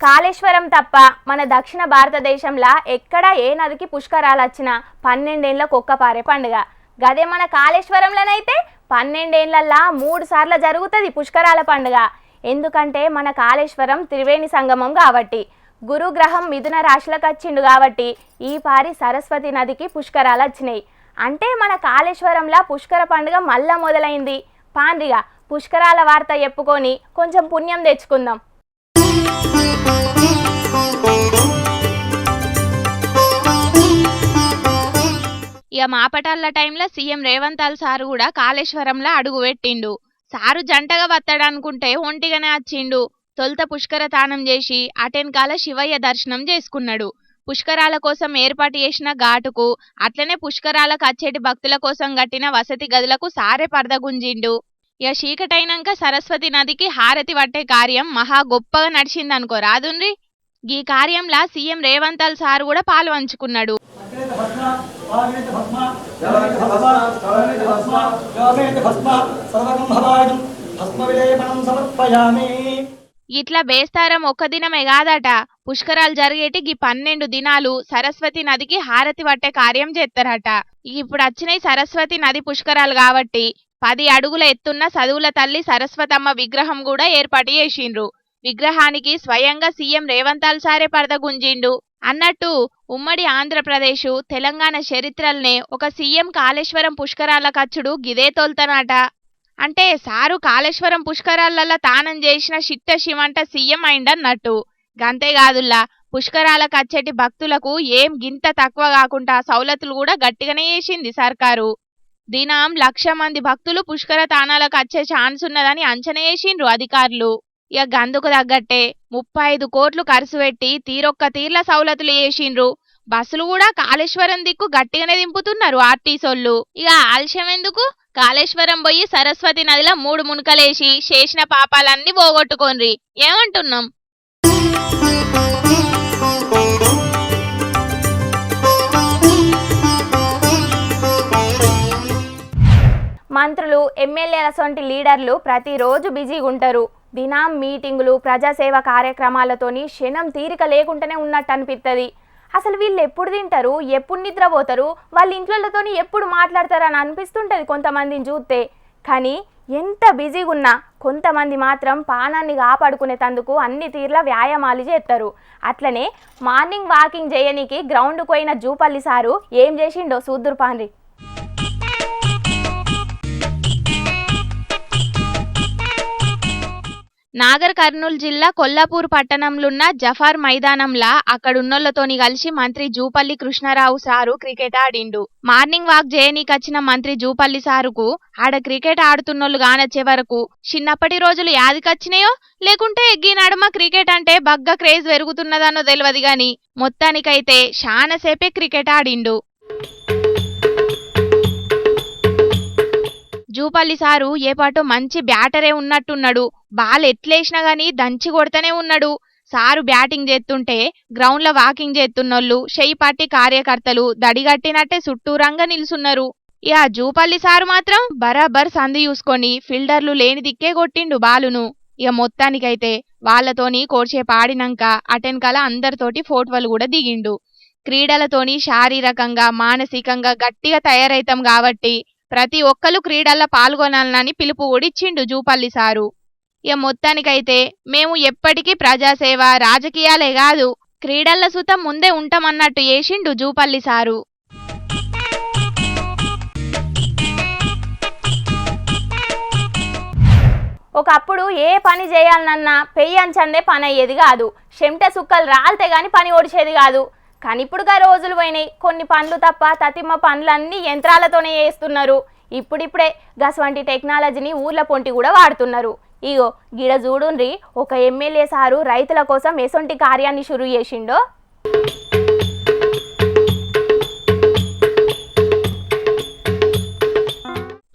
కాళేశ్వరం తప్ప మన దక్షిణ భారతదేశంలో ఎక్కడ ఏ నదికి పుష్కరాలు వచ్చినా 12 ఏళ్లకు ఒక్క పారే పండుగ. గదే మన కాళేశ్వరంలోనైతే 12 ఏళ్లల్లా 3 సార్లు జరుగుతుంది పుష్కరాల పండుగ. ఎందుకంటే మన కాళేశ్వరం త్రివేణి సంగమం కాబట్టి, గురుగ్రహం మిథున రాశిలకు వచ్చిండు కాబట్టి ఈ పారి సరస్వతి నదికి పుష్కరాలు వచ్చినాయి. అంటే మన కాళేశ్వరంలో పుష్కర పండుగ మళ్ళా మొదలైంది. పాండ్రిగా పుష్కరాల వార్త చెప్పుకొని కొంచెం పుణ్యం తెచ్చుకుందాం. ఇక మాపటాల టైంలో సీఎం రేవంత్ సారు కూడా కాళేశ్వరంలో అడుగు పెట్టిండు. సారు జంటగా వత్తడనుకుంటే ఒంటిగానే వచ్చిండు. తొలుత పుష్కర తానం చేసి అటెన్కాల శివయ్య దర్శనం చేసుకున్నాడు. పుష్కరాల కోసం ఏర్పాటు చేసిన ఘాటుకు అట్లనే పుష్కరాలకు వచ్చేటి భక్తుల కోసం కట్టిన వసతి గదులకు సారే పరదగుంజిండు. ఇక చీకటైనాక సరస్వతి నదికి హారతి పట్టే కార్యం మహా గొప్పగా నడిచిందనుకో రాదుండ్రి. ఈ కార్యంలా సీఎం రేవంత్ సారు కూడా పాలు పంచుకున్నాడు. ఇట్లా బేస్తారం ఒక్క దినమే కాదట, పుష్కరాలు జరిగేటి ఈ 12 దినాలు సరస్వతి నదికి హారతి పట్టే కార్యం చేస్తారట. ఇప్పుడు వచ్చినాయి సరస్వతి నది పుష్కరాలు కాబట్టి 10 అడుగుల ఎత్తున్న చదువుల తల్లి సరస్వతమ్మ విగ్రహం కూడా ఏర్పాటు చేసిండ్రు. విగ్రహానికి స్వయంగా సీఎం రేవంత్ సారే పరదగుంజిండు. అన్నట్టు ఉమ్మడి ఆంధ్రప్రదేశ్ తెలంగాణ చరిత్రల్నే ఒక సీఎం కాళేశ్వరం పుష్కరాల కచ్చుడు గిదే తోల్తనాట. అంటే సారు కాళేశ్వరం పుష్కరాలల్ల తానం చేసిన చిట్ట శివంట సీఎం అయిందన్నట్టు. గంతేకాదుల్లా పుష్కరాల కచ్చేటి భక్తులకు ఏం గింత తక్కువ కాకుండా సౌలతులు కూడా గట్టిగానే చేసింది సర్కారు. దినం 1,00,000 మంది భక్తులు పుష్కర తానాలకు వచ్చే ఛాన్స్ ఉన్నదని అంచనా వేసిండ్రు అధికారులు. ఇక గందుకు తగ్గట్టే 35 కోట్లు ఖర్చు పెట్టి తీరొక్క తీర్ల సౌలతులు చేసిండ్రు. బస్సులు కూడా కాళేశ్వరం దిక్కు గట్టిగానే దింపుతున్నారు ఆర్టీసోళ్ళు. ఇక ఆలస్యం ఎందుకు, కాళేశ్వరం పోయి సరస్వతి నదిలో 3 మునకలేసి చేసిన పాపాలన్నీ పోగొట్టుకోండి. ఏమంటున్నాం? మంత్రులు ఎమ్మెల్యేల సొంటి లీడర్లు ప్రతిరోజు బిజీగా ఉంటారు. దినం మీటింగులు ప్రజాసేవ కార్యక్రమాలతోని క్షణం తీరిక లేకుండానే ఉన్నట్టు అనిపిస్తుంది. అసలు వీళ్ళు ఎప్పుడు తింటారు, ఎప్పుడు నిద్రపోతారు, వాళ్ళ ఇంట్లతోని ఎప్పుడు మాట్లాడతారు అని అనిపిస్తుంటుంది కొంతమందిని చూస్తే. కానీ ఎంత బిజీగా ఉన్నా కొంతమంది మాత్రం పానాన్ని కాపాడుకునేందుకు అన్ని తీర్ల వ్యాయామాలు చేస్తారు. అట్లనే మార్నింగ్ వాకింగ్ చేయనీకి గ్రౌండ్కు పోయిన జూపల్లి సారు ఏం చేసిండో చూద్దురు పాండ్రి. నాగర్ కర్నూలు జిల్లా కొల్లాపూర్ పట్టణంలోన్న జఫార్ మైదానంలా అక్కడున్నోళ్లతోని కలిసి మంత్రి జూపల్లి కృష్ణారావు సారు క్రికెట్ ఆడిండు. మార్నింగ్ వాక్ చేయనీకొచ్చిన మంత్రి జూపల్లి సారుకు ఆడ క్రికెట్ ఆడుతున్నోళ్లు గానొచ్చే వరకు చిన్నప్పటి రోజులు యాదికొచ్చినాయో లేకుంటే ఎగ్గి నడుమ క్రికెట్ అంటే బగ్గ క్రేజ్ పెరుగుతున్నదన్నో తెలియదు గాని మొత్తానికైతే శానసేపే క్రికెట్ ఆడిండు. జూపల్లి సారు ఏపాటో మంచి బ్యాటరే ఉన్నట్టున్నాడు. బాల్ ఎట్లేసినా గానీ దంచి కొడతనే ఉన్నాడు. సారు బ్యాటింగ్ చేస్తుంటే గ్రౌండ్లో వాకింగ్ చేస్తున్నోళ్ళు షెయి పార్టీ కార్యకర్తలు దడిగట్టినట్టే చుట్టూరంగా నిల్చున్నారు. ఇక జూపల్లి సారు మాత్రం బరాబర్ సందు చూసుకొని ఫిల్డర్లు లేని దిక్కే కొట్టిండు బాలును. ఇక మొత్తానికైతే వాళ్లతోని కోర్చేపు ఆడినాక అటెన్కాల అందరితోటి ఫోటోలు కూడా దిగిండు. క్రీడలతోని శారీరకంగా మానసికంగా గట్టిగా తయారైతాం కాబట్టి ప్రతి ఒక్కరు క్రీడల్లో పాల్గొనాలని పిలుపు కూడా ఇచ్చిండు జూపల్లి సారు. ఇక మొత్తానికైతే మేము ఎప్పటికీ ప్రజాసేవ రాజకీయాలే కాదు క్రీడల సుతం ముందే ఉంటామన్నట్టు చేసిండు జూపల్లి సారు. ఒకప్పుడు ఏ పని చేయాలన్నా పెయ్యంచందే పని అయ్యేది కాదు. చెమట సుక్కలు రాలితే గాని పని ఓడిచేది కాదు. కానీ ఇప్పుడుగా రోజులు పోయినాయి. కొన్ని పనులు తప్ప తతిమ్మ పనులన్నీ యంత్రాలతోనే చేస్తున్నారు. ఇప్పుడిప్పుడే గస్వంటి టెక్నాలజీని ఊర్ల పొంటి కూడా వాడుతున్నారు. ఇగో గిడ చూడుండ్రి, ఒక ఎమ్మెల్యే సారు రైతుల కోసం ఎసొంటి కార్యాన్ని షురూ చేసిండో.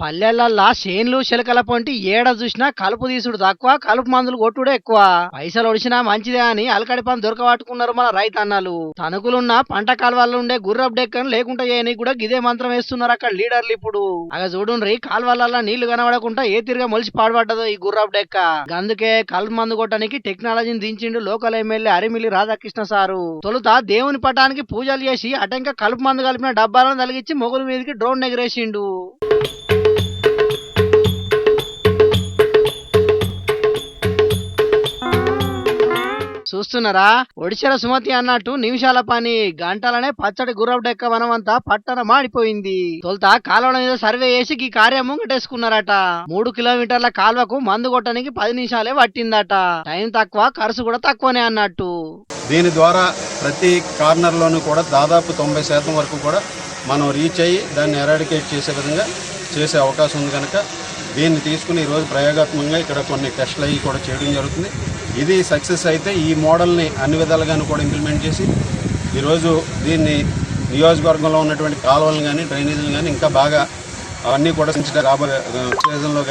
పల్లెలల్లా చేన్లు చిలకల పొంటి ఏడ చూసినా కలుపు తీసుడు తక్కువ, కలుపు మందులు కొట్టుడే ఎక్కువ. పైసలు ఒడిచినా మంచిదే అని అలకడి పని దొరకబట్టుకున్నారు మన రైతన్నలు. తణుకులున్న పంట కాలువల్లో ఉండే గుర్రపు డెక్కను లేకుండా చేయని కూడా గిదే మంత్రం వేస్తున్నారు అక్కడ లీడర్లు. ఇప్పుడు అగ చూడుండ్రి, కాలువలల్లా నీళ్లు కనబడకుండా ఏ తిరిగా మొలిచి పాడుపడ్డదో ఈ గుర్రపు డెక్క. అందుకే కలుపు మందు కొట్టడానికి టెక్నాలజీని దించిండు local MLA Arimilli Radhakrishna sir. తొలుత దేవుని పటానికి పూజలు చేసి అటెంక కలుపు మందు కలిపిన డబ్బాలను తలిగించి మొగుల మీదకి డ్రోన్ ఎగరేసిండు. చూస్తున్నారా, ఒడిశల సుమతి అన్నట్టు నిమిషాల పని గంటలనే పచ్చడి గుర్రపు డెక్క వనమంతా పట్టణ మాడిపోయింది. తొలుత కాలువల మీద సర్వే చేసి ఈ కార్యం ముంగటేసుకున్నారట. 3 కిలోమీటర్ల కాలువకు మందు కొట్టడానికి 10 నిమిషాలే పట్టిందట. టైం తక్కువ, ఖర్చు కూడా తక్కువనే అన్నట్టు. దీని ద్వారా ప్రతి కార్నర్లోనూ కూడా దాదాపు 90% వరకు కూడా మనం రీచ్ అయ్యి దాన్ని ఎరాడికేట్ చేసే విధంగా చేసే అవకాశం ఉంది కనుక దీన్ని తీసుకుని ఈరోజు ప్రయోగాత్మకంగా ఇక్కడ కొన్ని టెస్టులు అయ్యి కూడా చేయడం జరుగుతుంది. ఇది సక్సెస్ అయితే ఈ మోడల్ని అన్ని విధాలుగాను కూడా ఇంప్లిమెంట్ చేసి ఈరోజు దీన్ని నియోజకవర్గంలో ఉన్నటువంటి కాలువలను కానీ డ్రైనేజీలు కానీ ఇంకా బాగా అవన్నీ కూడా రాబోయే సీజన్లో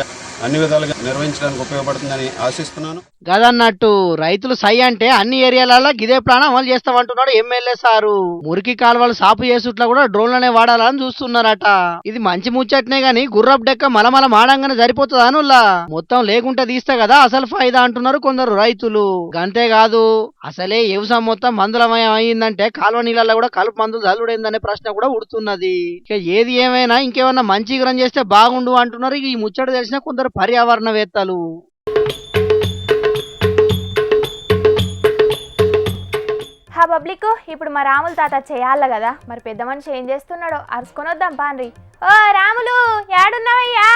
అన్ని విధాలుగా నిర్వహించడానికి ఉపయోగపడుతుందని ఆశిస్తున్నాను. గదన్నట్టు రైతులు సై అంటే అన్ని ఏరియాలలో గిదే ప్లాన్ అమలు చేస్తామంటున్నాడు ఎమ్మెల్యే సారు. మురికి కాలువలు సాపు చేసుట్లా కూడా డ్రోన్లనే వాడాలని చూస్తున్నారట. ఇది మంచి ముచ్చట్నే గాని గుర్రపు డెక్క మలమల మాడంగానే సరిపోతుంది అనుల్లా, మొత్తం లేకుంటే తీస్తే కదా అసలు ఫైదా అంటున్నారు కొందరు రైతులు. గంతేకాదు, అసలే వ్యవసాయం మొత్తం మందులమయం అయిందంటే కాలువ నీళ్ళల్లో కూడా కలుపు మందులు చల్లుడైందనే ప్రశ్న కూడా ఉడుతున్నది. ఇక ఏది ఏమైనా ఇంకేమన్నా మంచి గ్రం చేస్తే బాగుండు అంటున్నారు ఈ ముచ్చట తెలిసిన కొందరు పర్యావరణవేత్తలు. హా పబ్లిక్, ఇప్పుడు మా రాములు తాత చేయాల కదా, మరి పెద్ద మనిషి ఏం చేస్తున్నాడో అరుచుకొని వద్దాం పాన్రి. ఓ రాములు, ఏడున్నావయ్యా?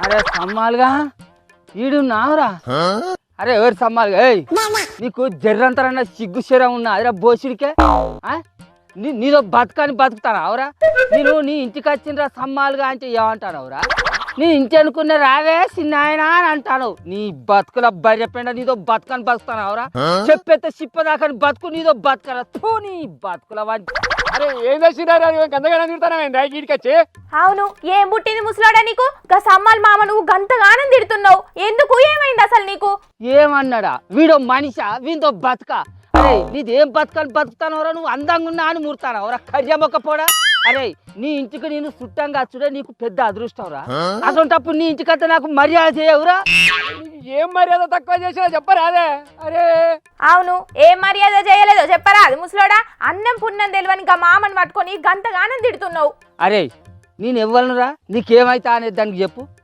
అరే సమ్మాలుగా ఈడున్నావురా? అరే ఎవరు సమ్మాలుగా? నీకు జర్రంతరన్న సిగ్గు శరం ఉన్నా అదిరా బోసిడికే? నీదో బతకని బతుకుతాను అవరా? నేను నీ ఇంటికి వచ్చినరా సమ్మాలుగా అంటే ఏమంటాను అవరా? నీ ఇంటి అనుకున్న రావే సిన్నాయనా అని అంటాను. నీ బతుకుల బర్రెపెండ నీదో బతుకని బతుకుతాను అవరా? చెప్పేస్తే చిప్పదాకాని బతుకు నీదో బతుకరా తో నీ బతుకుల వాడి. అరే ఏం చేసినారా గంతగానం తిడతానవేంద్రా గీడికొచ్చి? అవును, ఏం పుట్టింది ముసలాడా నీకు? గా సమ్మాల్ మామ నువ్వు గంతగానం తిడుతున్నావు ఎందుకు? ఏమైంది అసలు నీకు? ఏమన్నాడా వీడో మనిషా? వీంతో బతుక? అరే నీదేం బతుకని బతుకుతానవరా? నువ్వు అందంగా ఉన్నా అని ముడతానవరా కర్యమొక్కపోడా? అరే నీ ఇంటికి నేను చుట్టంగా చూడే నీకు పెద్ద అదృష్టంరా. అసలు నీ ఇంటికంతా నాకు మర్యాద చేయవురా? ఏం మర్యాద తక్కువ చేసినా చెప్పరాదే? అరే అవును, ఏం మర్యాద చేయలేదో చెప్పరా అది ముసలోడా? అన్నం పుణ్యం తెలివని గా మామని పట్టుకొని గంతగానం తిడుతున్నావు. అరే నేను ఎవ్వనురా? నీకేమైతా అనేది దానికి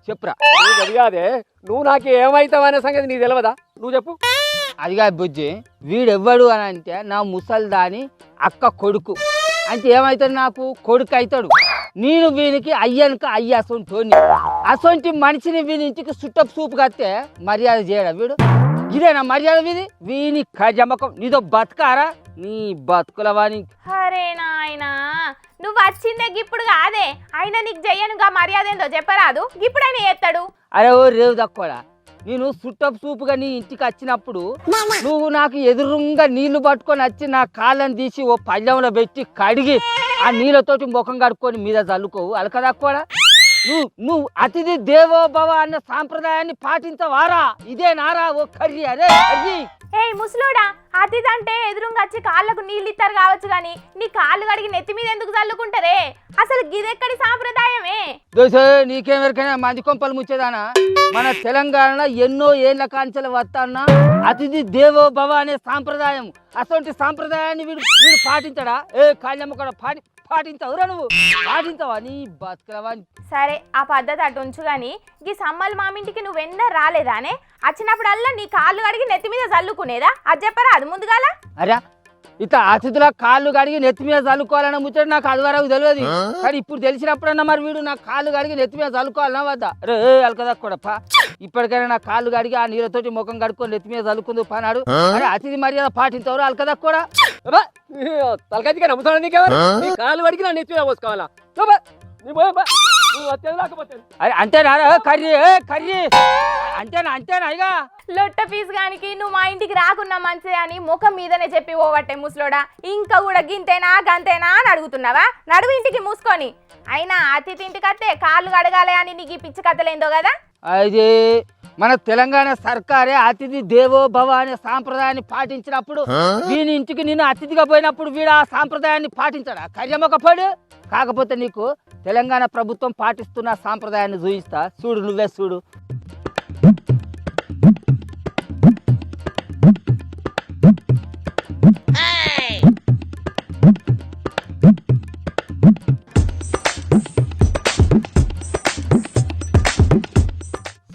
చెప్పురా. అది కాదే, నువ్వు నాకు ఏమైతావు అనే సంగతి నీకు తెలియదా? నువ్వు చెప్పు. అదిగా బుజ్జి, వీడెవ్వడు అని అంటే నా ముసల్దాని అక్క కొడుకు అంటే ఏమవుతాడు? నాకు కొడుకు అవుతాడు. నేను వీనికి అయ్యనుక అయ్యి అసొంటి మనిషిని వీని ఇంటికి సుట్టపు సూపు కడితే మర్యాద చేయడా వీడు? ఇదేనా మర్యాద వీది? వీని కజమకం నీదో బతకారా నీ బతుకుల వాణి. అరే నాయనా, నువ్వు వచ్చిందే ఇప్పుడు కాదే, అయినా నీకు చెయ్యనుగా మర్యాద ఏందో చెప్పరాదు? ఇప్పుడు ఆయన చేస్తాడు. అరే ఓ రేవు తక్కువడా, నేను సుట్టపు సూపుగా నీ ఇంటికి వచ్చినప్పుడు నువ్వు నాకు ఎదురుగా నీళ్లు పట్టుకొని వచ్చి నా కాళ్ళని తీసి ఓ పళ్ళెంలో పెట్టి కడిగి ఆ నీళ్ళతోటి ముఖం కడుక్కొని మీద చల్లుకోవు అలకదక్కువడా? నువ్వు అతిథి దేవో భవ అన్న సాంప్రదాయాన్ని పాటించవారా? ఇదే నారా ఓ కర్రీ? అరే కర్రీ ఏ ముసలోడా, అతిథి అంటే ఎదురుగా వచ్చి కాళ్ళకు నీళ్ళు ఇస్తారు కావచ్చు గాని నీ కాళ్ళు కడిగి నెత్తి మీద ఎందుకు చల్లుకుంటారే? అసలు గిదెక్కడి సాంప్రదాయమే? దోసే నీకేమెరకైనా మంది కొంపలు ముచ్చేదానా? మన తెలంగాణలో ఎన్నో ఏళ్ల కాంచెలు వస్తాన్నా అతిథి దేవో భవ అనే సాంప్రదాయం. అసలు సాంప్రదాయాన్ని వీడు పాటించడా? ఏ కాళ్ళమ్మ కూడా పాటించవురా? నువ్వు పాటించవా నీ బతుకులవా? సరే, ఆ పద్ధతి అటు ఉంచు గాని ఈ సమ్మల్ మామింటికి నువ్వెన్న రాలేదానే? వచ్చినప్పుడల్లా నీ కాళ్ళు కడిగి నెత్తి మీద చల్లుకునేదా? అది చెప్పరా అది ముందుగాల? అరే ఇట్లా అతిథుల కాళ్ళు కడిగి నెత్తి మీద చల్లుకోవాలన్న ముచ్చట నాకు అది వరకు తెలియదు. కానీ ఇప్పుడు తెలిసినప్పుడన్నా మరి వీడు నా కాళ్ళు కడిగి నెత్తి మీద చల్లుకోవాలన్నా వద్దా? రే అలకదా కూడా ఇప్పటికైనా నా కాళ్ళు కడిగి ఆ నీళ్ళతోటి ముఖం కడుక్కొని నెత్తి మీద చల్లుకుందు పనాడు. అరే అతిథి మర్యాద పాటించవరు అలకదా కూడా? తలకాయ నమ్ముతాను నీకెవరు? నీ కాళ్ళు వడికి నా నెత్తి మీద పోసుకోవాలా? అరే అంతేనా కర్రీ? కర్రీ అంతేనా ఇక లొట్ట ఫీజు గానికి నువ్వు మా ఇంటికి రాకున్నా మంచిదే అని ముఖం మీదనే చెప్పి పోవట్టే ముసలోడా. ఇంకా కూడా గింతేనా గంతేనా అని అడుగుతున్నావా? నడువు ఇంటికి మూసుకొని. అయినా అతిథి ఇంటికి వస్తే కాళ్ళు కడగాలి అని నీకు ఈ పిచ్చి కథలేందో కదా. అది మన తెలంగాణ సర్కారే అతిథి దేవో భవ అనే సాంప్రదాయాన్ని పాటించినప్పుడు వీని ఇంటికి నేను అతిథిగా పోయినప్పుడు వీడు ఆ సాంప్రదాయాన్ని పాటించాడా? కర్యమొకపోడు. కాకపోతే నీకు తెలంగాణ ప్రభుత్వం పాటిస్తున్న సాంప్రదాయాన్ని చూపిస్తా, చూడు, నువ్వే చూడు.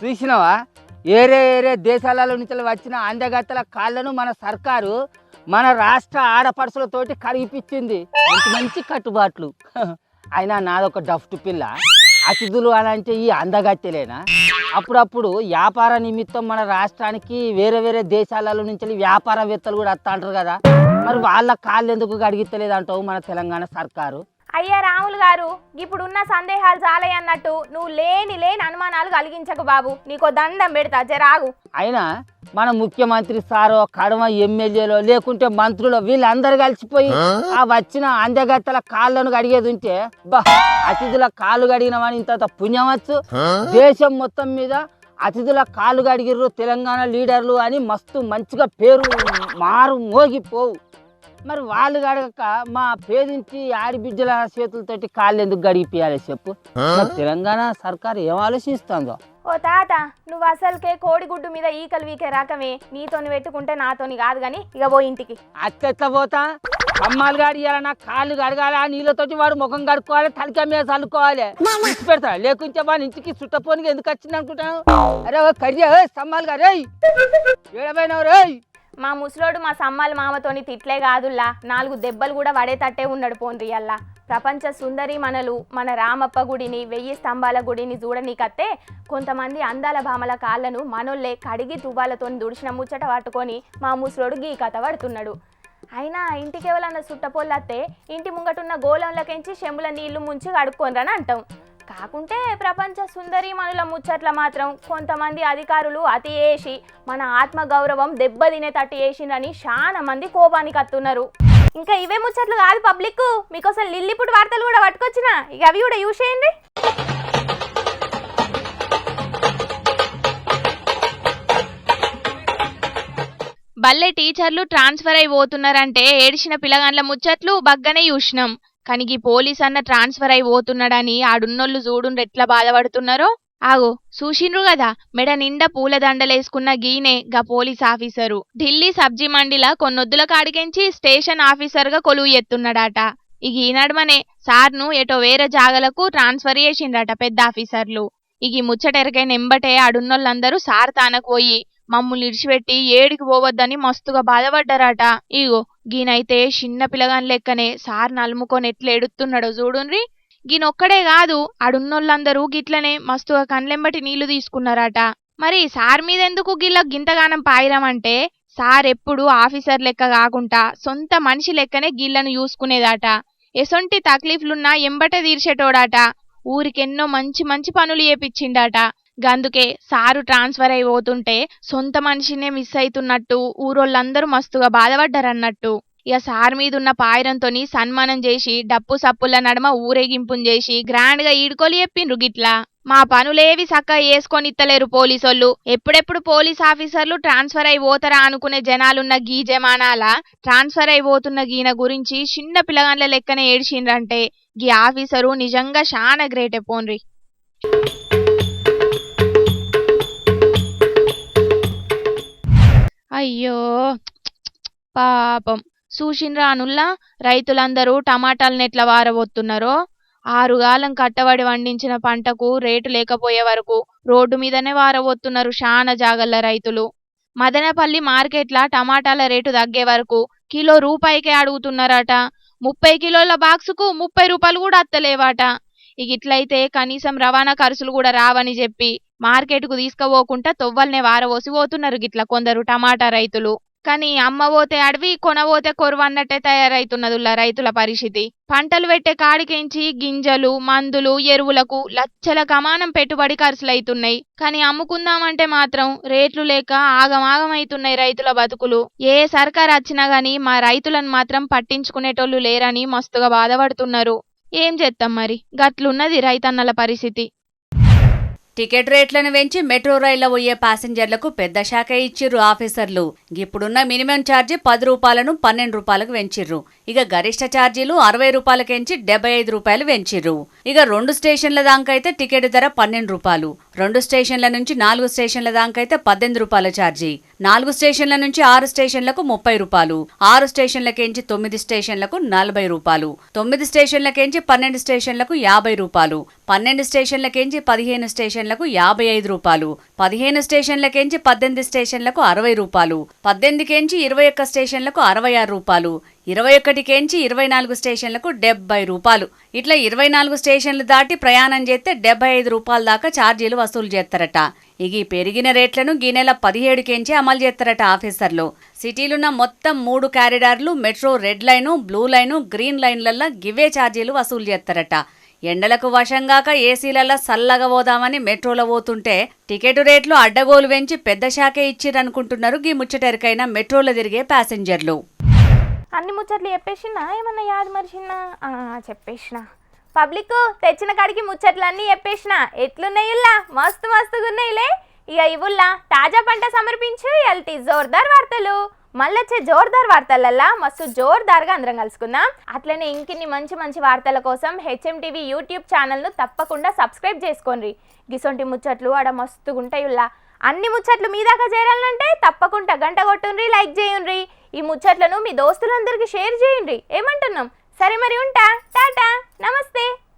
చూసినావా? ఏరే దేశాలలో నుంచి వచ్చిన అందగత్తల కాళ్ళను మన సర్కారు మన రాష్ట్ర ఆడపడుచులతోటి కడిగిపించింది. మంచి కట్టుబాట్లు. అయినా నాదొక డఫ్ట్ పిల్ల, అతిథులు అని అంటే ఈ అందగత్తెలేనా? అప్పుడప్పుడు వ్యాపార నిమిత్తం మన రాష్ట్రానికి వేరే దేశాలలో నుంచి వ్యాపారవేత్తలు కూడా వస్తా అంటారు కదా, మరి వాళ్ళ కాళ్ళు ఎందుకు కడిగిస్తలేదంటావు మన తెలంగాణ సర్కారు? అయ్యా రాములు గారు, ఇప్పుడున్న సందేహాలు చాలే అన్నట్టు నువ్వు లేని అనుమానాలు కలిగించకు బాబు. నీకో దండం పెడతా, జరాగు. అయినా మన ముఖ్యమంత్రి సారో కడమ ఎమ్మెల్యేలో లేకుంటే మంత్రులు వీళ్ళందరూ కలిసిపోయి ఆ వచ్చిన అందగత్తల కాళ్ళను కడిగేది ఉంటే బా, అతిథుల కాళ్ళు కడిగినవని ఇంత పుణ్యవచ్చు. దేశం మొత్తం మీద అతిథుల కాళ్ళు కడిగిర్రు తెలంగాణ లీడర్లు అని మస్తు మంచిగా పేరు మారు మోగిపోవు. మరి వాళ్ళు గడగక మా పేదించి ఆడిబిడ్డల చేతులతోటి కాళ్ళు ఎందుకు గడిపియాలి చెప్పు? తెలంగాణ సర్కారు ఏం ఆలోచిస్తుందో. ఓ తాత, నువ్వు అసలుకే కోడిగుడ్డు మీద ఈకలు వీకే రకమే. నీతోని పెట్టుకుంటే నాతోని కాదు గాని ఇక పో ఇంటికి. అట్లెట్లా పోతా? అమ్మాలు గడియాలన్నా కాళ్ళు కడగాలి, ఆ నీళ్ళతోటి వాడు ముఖం కడుక్కోవాలి, తలకాయ మీద చల్లుకోవాలి. ఇచ్చి పెడతా, లేకుంటే వాడి ఇంటికి చుట్టపోనికి ఎందుకు వచ్చింది అనుకుంటాను? అరే కడియా సమ్మాలు గారు, ఏడమైనవు రే. మా ముసలోడు మా సమ్మాల మామతోని తిట్లే కాదుల్లా, 4 దెబ్బలు కూడా పడేటట్టే ఉన్నాడు పోన్రి. అల్లా ప్రపంచ సుందరి మనలు మన రామప్ప గుడిని 1000 స్తంభాల గుడిని చూడనీకత్తే కొంతమంది అందాల భామల కాళ్ళను మనోళ్ళే కడిగి తువ్వాలతో దుడిచిన ముచ్చట పట్టుకొని మా ముసలోడు గీ కథ పడుతున్నాడు. అయినా ఇంటికి ఎవరన్నా సుట్టపోళ్ళత్తే ఇంటి ముంగటున్న గోళంలకెంచి చెంబుల నీళ్లు ముంచి కడుక్కోనరని అంటాం. కాకుంటే ప్రపంచ సుందరి మనుల ముచ్చట్ల మాత్రం కొంతమంది అధికారులు అతి వేసి మన ఆత్మ గౌరవం దెబ్బతినేటట్టు వేసిందని చాలా మంది కోపానికి అత్తున్నారు. ఇంకా ఇవే ముచ్చట్లు కాదు పబ్లిక్, మీకోసం లిల్లిపుట్ వార్తలు కూడా పట్టుకొచ్చిన, ఇక అవి కూడా యూజ్ చేయండి. బల్లె టీచర్లు ట్రాన్స్ఫర్ అయిపోతున్నారంటే ఏడిచిన పిల్లగాండ్ల ముచ్చట్లు బగ్గనే చూసినాం. కానీ ఈ పోలీస్ అన్న ట్రాన్స్ఫర్ అయిపోతున్నాడని ఆడున్నోళ్ళు చూడుండ్రు ఎట్లా బాధపడుతున్నారో. ఆగో చూసిండ్రు కదా, మెడ నిండా పూలదండలేసుకున్న గీనే గా పోలీస్ ఆఫీసరు. ఢిల్లీ సబ్జీ మండిలా కొన్నొద్దుల కాడికెంచి స్టేషన్ ఆఫీసర్ గా కొలువు ఎత్తున్నాడట. ఇక ఈ నడుమనే సార్ను ఎటో వేరే జాగలకు ట్రాన్స్ఫర్ చేసిండ్రట పెద్ద ఆఫీసర్లు. ఇక ఈ ముచ్చటెరకైన ఎంబటే ఆడున్నోళ్ళందరూ సార్ తానకు పోయి మమ్ముల్ని ఇడిచిపెట్టి ఏడికి పోవద్దని మస్తుగా బాధపడ్డారట. ఇగో గీనైతే చిన్న పిల్లగాని లెక్కనే సార్ నలుముకొని ఎట్లా ఎడుతున్నాడో చూడుండ్రి. గీనొక్కడే కాదు, ఆడున్నోళ్ళందరూ గిట్లనే మస్తుగా కండ్లెంబటి నీళ్లు తీసుకున్నారట. మరి సార్ మీదెందుకు గిల్ల గింతగానం పాయిరమంటే సార్ ఎప్పుడు ఆఫీసర్ లెక్క కాకుండా సొంత మనిషి లెక్కనే గిల్లను చూసుకునేదట. ఎసొంటి తక్లీఫ్లున్నా ఎంబటే తీర్చేటోడాట. ఊరికెన్నో మంచి మంచి పనులు చేపించిండట. గందుకే సారు ట్రాన్స్ఫర్ అయిపోతుంటే సొంత మనిషినే మిస్ అవుతున్నట్టు ఊరోళ్ళందరూ మస్తుగా బాధపడ్డారన్నట్టు. ఇక సార్ మీదున్న పాయిరంతోని సన్మానం చేసి డప్పు సప్పుల నడమ ఊరేగింపుని చేసి గ్రాండ్ గా ఈడుకోలు చెప్పిండ్రు గిట్లా. మా పనులేవి సక్క వేసుకొని ఇత్తలేరు పోలీసోళ్ళు. ఎప్పుడెప్పుడు పోలీస్ ఆఫీసర్లు ట్రాన్స్ఫర్ అయిపోతారా అనుకునే జనాలున్న గీ జమానాల ట్రాన్స్ఫర్ అయిపోతున్న గీన గురించి చిన్న పిల్లగాండ్ల లెక్కనే ఏడ్చిండ్రంటే గీ ఆఫీసరు నిజంగా చాలా గ్రేటే పోన్రి. అయ్యో పాపం చూసిండ్రా అనుల్లా, రైతులందరూ టమాటాలను ఎట్లా వారబోతున్నారో. 6 గాలం కట్టబడి వండించిన పంటకు రేటు లేకపోయే వరకు రోడ్డు మీదనే వారబోతున్నారు శానా జాగల్ల రైతులు. మదనపల్లి మార్కెట్ల టమాటాల రేటు తగ్గే వరకు కిలో రూపాయికే అడుగుతున్నారట. 30 కిలోల బాక్సుకు 30 రూపాయలు కూడా అత్తలేవాట. ఇక ఇట్లయితే కనీసం రవాణా ఖర్చులు కూడా రావని చెప్పి మార్కెట్కు తీసుకుపోకుండా తొవ్వల్నే వారవోసి పోతున్నారు గిట్లా కొందరు టమాటా రైతులు. కానీ అమ్మ పోతే అడవి కొనబోతే కొరువు అన్నట్టే తయారైతున్నదిలా రైతుల పరిస్థితి. పంటలు పెట్టే కాడికించి గింజలు మందులు ఎరువులకు లక్షల కమానం పెట్టుబడి ఖర్చులైతున్నాయి. కానీ అమ్ముకుందామంటే మాత్రం రేట్లు లేక ఆగమాగమైతున్నాయి రైతుల బతుకులు. ఏ సర్కార్ వచ్చినా గాని మా రైతులను మాత్రం పట్టించుకునేటోళ్ళు లేరని మస్తుగా బాధపడుతున్నారు. ఏం చేస్తాం మరి, గట్లున్నది రైతన్నల పరిస్థితి. టికెట్ రేట్లను పెంచి మెట్రో రైళ్ల పోయే ప్యాసింజర్లకు పెద్ద శాఖ ఇచ్చిర్రు ఆఫీసర్లు. ఇప్పుడున్న మినిమం ఛార్జీ 10 రూపాయలను 12 రూపాయలకు పెంచిర్రు. ఇక గరిష్ట ఛార్జీలు 60 రూపాయలకెంచి 75 రూపాయలు పెంచిర్రు. ఇక 2 స్టేషన్ల దాకైతే టికెట్ ధర 12 రూపాయలు, 2 స్టేషన్ల నుంచి 4 స్టేషన్ల దాకైతే 18 రూపాయల ఛార్జీ, 4 స్టేషన్ల నుంచి 6 స్టేషన్లకు 30 రూపాయలు, 6 స్టేషన్లకెంచి 9 స్టేషన్లకు 40 రూపాయలు, 9 స్టేషన్లకెంచి 12 స్టేషన్లకు 50 రూపాయలు, 12 స్టేషన్లకెంచి 15 స్టేషన్లకు 55 రూపాయలు, 15 స్టేషన్లకెంచి 18 స్టేషన్లకు 60 రూపాయలు, 18కెంచి 21 స్టేషన్లకు 66 రూపాయలు, 21కెంచి 24 స్టేషన్లకు 70 రూపాయలు. ఇట్లా 24 స్టేషన్లు దాటి ప్రయాణం చేస్తే 75 రూపాయల దాకా ఛార్జీలు వసూలు చేస్తారట. ఇక ఈ పెరిగిన రేట్లను ఈ నెల 17కెంచి అమలు చేస్తారట ఆఫీసర్లు. సిటీలున్న మొత్తం 3 కారిడార్లు, metro red line, blue line, green లైన్లల్లో గివే ఛార్జీలు వసూలు చేస్తారట. ఎండలకు వశంగాక ఏసీలలో సల్లగా పోదామని మెట్రోలో పోతుంటే టికెట్ రేట్లు అడ్డగోలు పెంచి పెద్ద శాఖే ఇచ్చిరనుకుంటున్నారు గీ ముచ్చటెరకైన మెట్రోలో తిరిగే ప్యాసింజర్లు. అన్ని ముచ్చట్లు చెప్పేసినా ఏమన్నా యాద మరిచినా? చెప్పేసిన. పబ్లిక్ తెచ్చిన కాడికి ముచ్చట్లన్నీ చెప్పేసిన. ఎట్లున్నాయిల్లా? మస్తు మస్తుగా ఉన్నాయిలే. ఇక ఇవుల్లా తాజా పంట సమర్పించు ఎల్టీ జోర్దార్ వార్తలు. మళ్ళొచ్చే జోర్దార్ వార్తలల్లా మస్తు జోర్దార్గా అందరం కలుసుకుందాం. అట్లనే ఇంకిన్ని మంచి మంచి వార్తల కోసం HMTV యూట్యూబ్ ఛానల్ను తప్పకుండా సబ్స్క్రైబ్ చేసుకోండి. గిసొంటి ముచ్చట్లు ఆడ మస్తుగుంటాయుల్లా. అన్ని ముచ్చట్లు మీ దాకా చేరాలంటే తప్పకుండా గంట కొట్టుండ్రి, లైక్ చేయండి. ఈ ముచ్చట్లను మీ దోస్తులందరికీ షేర్ చేయండి. ఏమంటున్నాం? సరే మరి ఉంటా. టాటా, నమస్తే.